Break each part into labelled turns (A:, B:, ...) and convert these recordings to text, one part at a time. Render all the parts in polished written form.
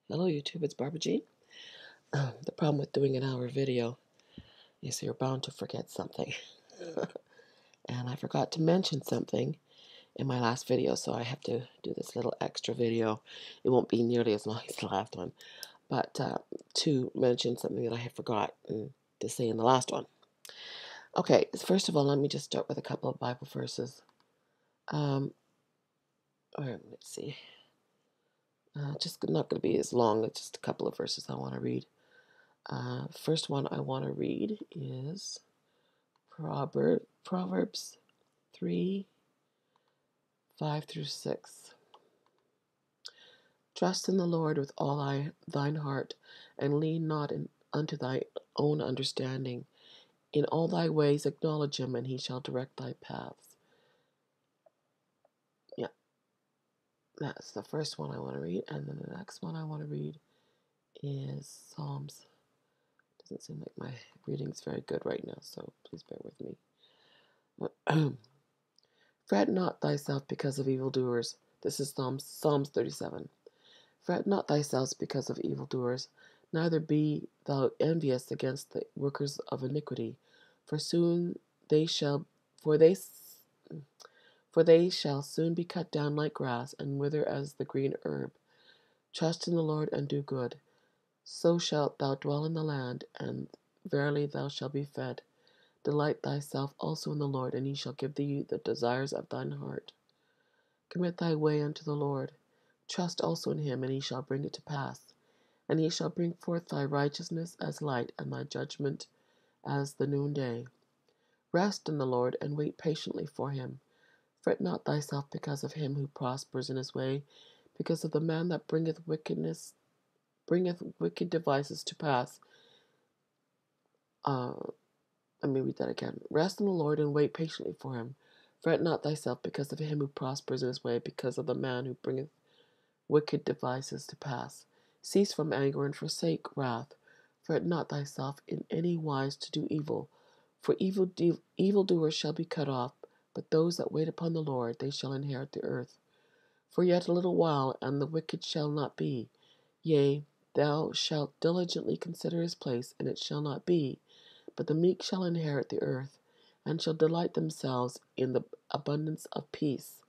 A: Hello YouTube, it's Barbara Jean. The problem with doing an hour video is you're bound to forget something. And I forgot to mention something in my last video, so I have to do this little extra video. It won't be nearly as long as the last one, but to mention something that I had forgotten to say in the last one. Okay, first of all, let me just start with a couple of Bible verses. Let's see. Just not going to be as long. It's just a couple of verses I want to read. First one I want to read is Proverbs 3, 5 through 6. Trust in the Lord with all thine heart, and lean not unto thy own understanding. In all thy ways acknowledge him, and he shall direct thy paths. Yeah, that's the first one I want to read. And then the next one I want to read is Psalms. Doesn't seem like my reading's very good right now, so please bear with me. Fret not thyself because of evildoers. This is Psalms 37. Fret not thyself because of evildoers, neither be thou envious against the workers of iniquity, for they shall soon be cut down like grass, and wither as the green herb. Trust in the Lord and do good, so shalt thou dwell in the land, and verily thou shalt be fed. Delight thyself also in the Lord, and he shall give thee the desires of thine heart. Commit thy way unto the Lord. Trust also in him, and he shall bring it to pass. And he shall bring forth thy righteousness as light, and thy judgment as the noonday. Rest in the Lord, and wait patiently for him. Fret not thyself because of him who prospers in his way, because of the man that bringeth wicked devices to pass. Let me read that again. Rest in the Lord and wait patiently for him. Fret not thyself because of him who prospers in his way, because of the man who bringeth wicked devices to pass. Cease from anger and forsake wrath. Fret not thyself in any wise to do evil, for evildoers shall be cut off, but those that wait upon the Lord, they shall inherit the earth. For yet a little while, and the wicked shall not be. Yea, thou shalt diligently consider his place, and it shall not be. But the meek shall inherit the earth, and shall delight themselves in the abundance of peace.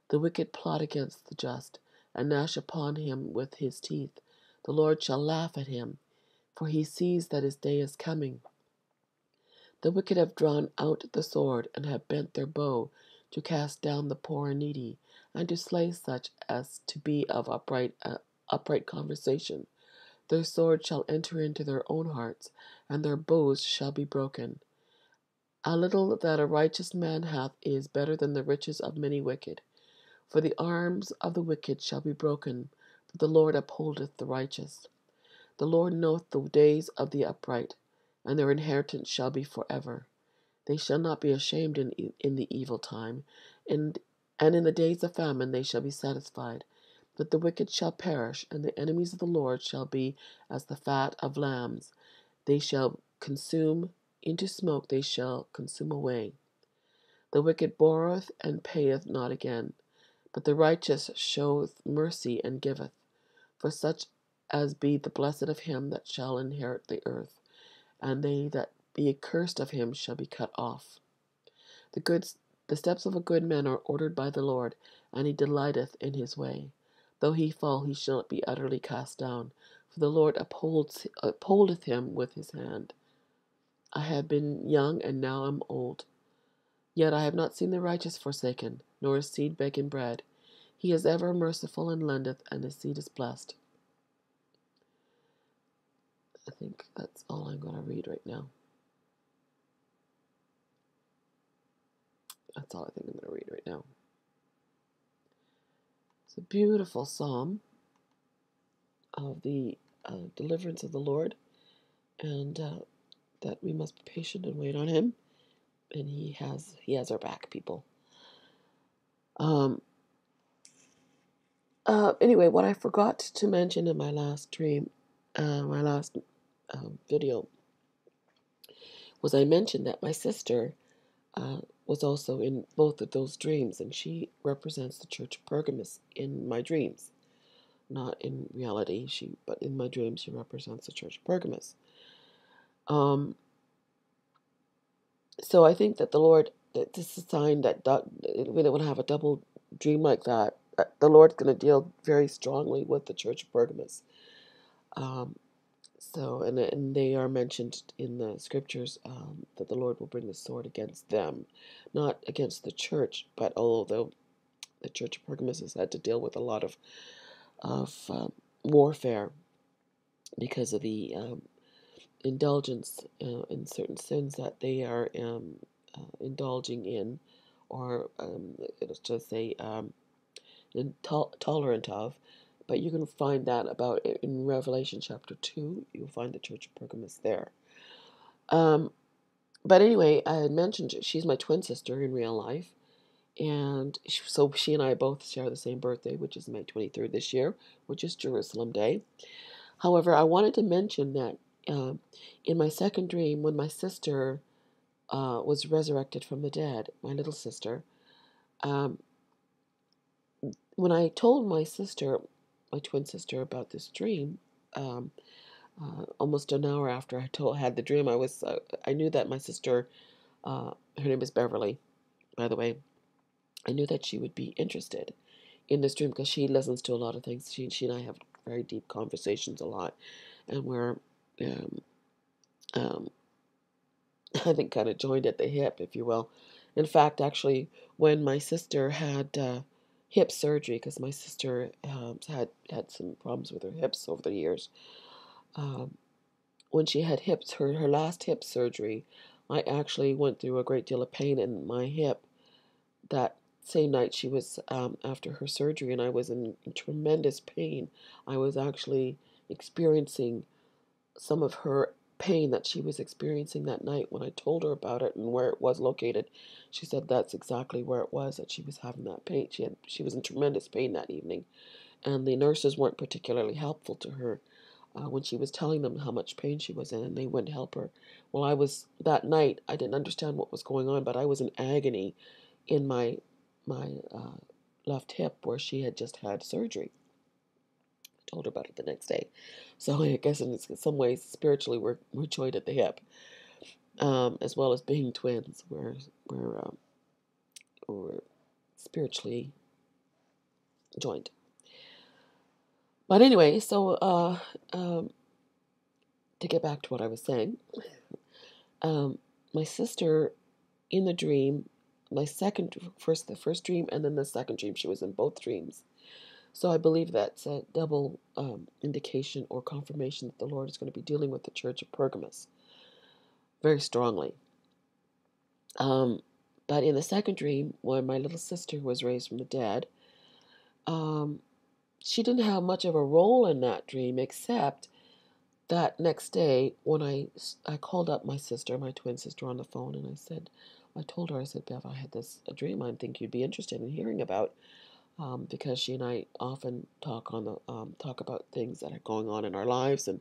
A: The wicked plot against the just, and gnash upon him with his teeth. The Lord shall laugh at him, for he sees that his day is coming. The wicked have drawn out the sword, and have bent their bow, to cast down the poor and needy, and to slay such as to be of upright conversation. Their sword shall enter into their own hearts, and their bows shall be broken. A little that a righteous man hath is better than the riches of many wicked. For the arms of the wicked shall be broken, but the Lord upholdeth the righteous. The Lord knoweth the days of the upright, and their inheritance shall be forever. They shall not be ashamed in the evil time, and in the days of famine they shall be satisfied. But the wicked shall perish, and the enemies of the Lord shall be as the fat of lambs. They shall consume into smoke, they shall consume away. The wicked borroweth and payeth not again, but the righteous showeth mercy and giveth. For such as be the blessed of him that shall inherit the earth, and they that be accursed of him shall be cut off. The steps of a good man are ordered by the Lord, and he delighteth in his way. Though he fall, he shall not be utterly cast down, for the Lord upholdeth him with his hand. I have been young, and now am old. Yet I have not seen the righteous forsaken, nor his seed begging bread. He is ever merciful and lendeth, and his seed is blessed. I think that's all I'm going to read right now. That's all I think I'm going to read right now. It's a beautiful psalm of the deliverance of the Lord, and that we must be patient and wait on him, and he has our back, people. Anyway, what I forgot to mention in my last video, was I mentioned that my sister was also in both of those dreams, and she represents the Church of Pergamos in my dreams. not in reality. But in my dream, she represents the church of Pergamos. Um, so I think that the Lord, that this is a sign that we don't want to have a double dream like that. The Lord's going to deal very strongly with the church of Pergamos. Um, and they are mentioned in the scriptures, that the Lord will bring the sword against them, not against the church, but although the church of Pergamos has had to deal with a lot of warfare because of the indulgence in certain sins that they are indulging in, or let's just say tolerant of. But you can find that about in Revelation chapter 2. You'll find the church of Pergamos there. But anyway, I had mentioned she's my twin sister in real life. And so she and I both share the same birthday, which is May 23rd this year, which is Jerusalem Day. However, I wanted to mention that in my second dream, when my sister was resurrected from the dead, my little sister, um, when I told my sister, my twin sister, about this dream, almost an hour after had the dream, I knew that my sister, her name is Beverly, by the way. I knew that she would be interested in this dream because she listens to a lot of things. She and I have very deep conversations a lot, and we're um, I think kind of joined at the hip, if you will. In fact, actually, when my sister had hip surgery, because my sister had some problems with her hips over the years, um, when she had her last hip surgery, I actually went through a great deal of pain in my hip that same night she was after her surgery, and I was in tremendous pain. I was actually experiencing some of her pain that she was experiencing that night. When I told her about it and where it was located, she said that's exactly where it was, that she was having that pain. She was in tremendous pain that evening, and the nurses weren't particularly helpful to her when she was telling them how much pain she was in, and they wouldn't help her. Well, that night, I didn't understand what was going on, but I was in agony in my left hip where she had just had surgery. I told her about it the next day. So I guess in some ways, spiritually, we're joined at the hip, as well as being twins. We're spiritually joined. But anyway, so to get back to what I was saying, my sister in the dream, the first dream, and then the second dream, she was in both dreams. So I believe that's a double indication or confirmation that the Lord is going to be dealing with the church of Pergamos very strongly. But in the second dream, when my little sister was raised from the dead, she didn't have much of a role in that dream, except that next day when I called up my sister, my twin sister, on the phone, and I told her, I said, Bev, I had a dream I think you'd be interested in hearing about. Because she and I often talk about things that are going on in our lives, and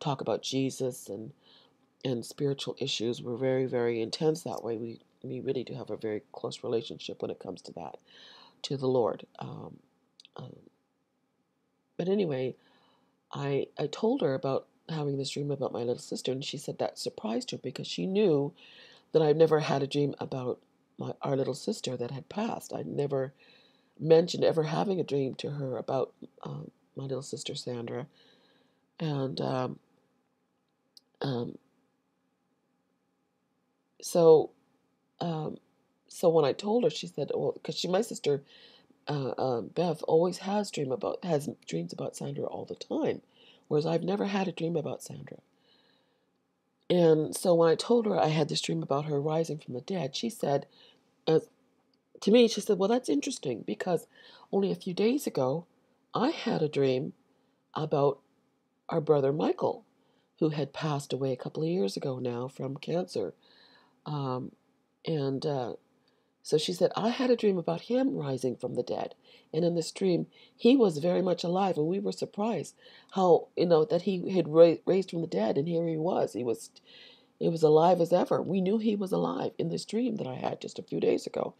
A: talk about Jesus and spiritual issues. We're very, very intense that way. We really do have a very close relationship when it comes to that, to the Lord. But anyway, I told her about having this dream about my little sister, and she said that surprised her because she knew that I'd never had a dream about our little sister that had passed. I'd never mentioned ever having a dream to her about my little sister Sandra, and um, so so when I told her, she said, "Well, because my sister Bev always has dreams about Sandra all the time, whereas I've never had a dream about Sandra." And so when I told her I had this dream about her rising from the dead, she said, to me, she said, "Well, that's interesting because only a few days ago, I had a dream about our brother Michael, who had passed away a couple of years ago now from cancer." Um, and So she said, "I had a dream about him rising from the dead. And in this dream, he was very much alive. And we were surprised how, that he had raised from the dead. And here he was. He was alive as ever. We knew he was alive in this dream that I had just a few days ago."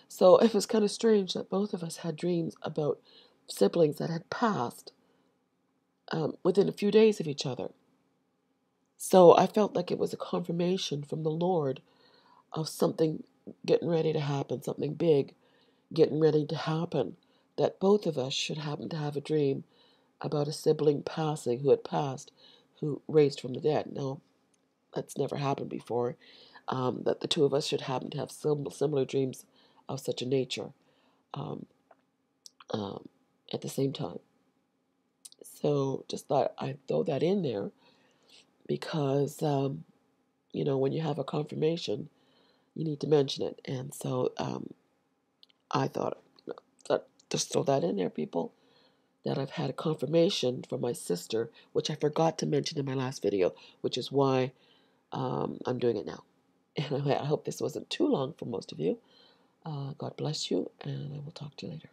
A: So it was kind of strange that both of us had dreams about siblings that had passed within a few days of each other. So I felt like it was a confirmation from the Lord of something getting ready to happen, something big getting ready to happen, that both of us should happen to have a dream about a sibling passing who had passed, who raised from the dead. Now, that's never happened before, that the two of us should happen to have similar dreams of such a nature um, um, at the same time. So just thought I'd throw that in there because, when you have a confirmation, you need to mention it. And so I thought, just throw that in there, people, that I've had a confirmation from my sister, which I forgot to mention in my last video, which is why I'm doing it now. And I hope this wasn't too long for most of you. God bless you, and I will talk to you later.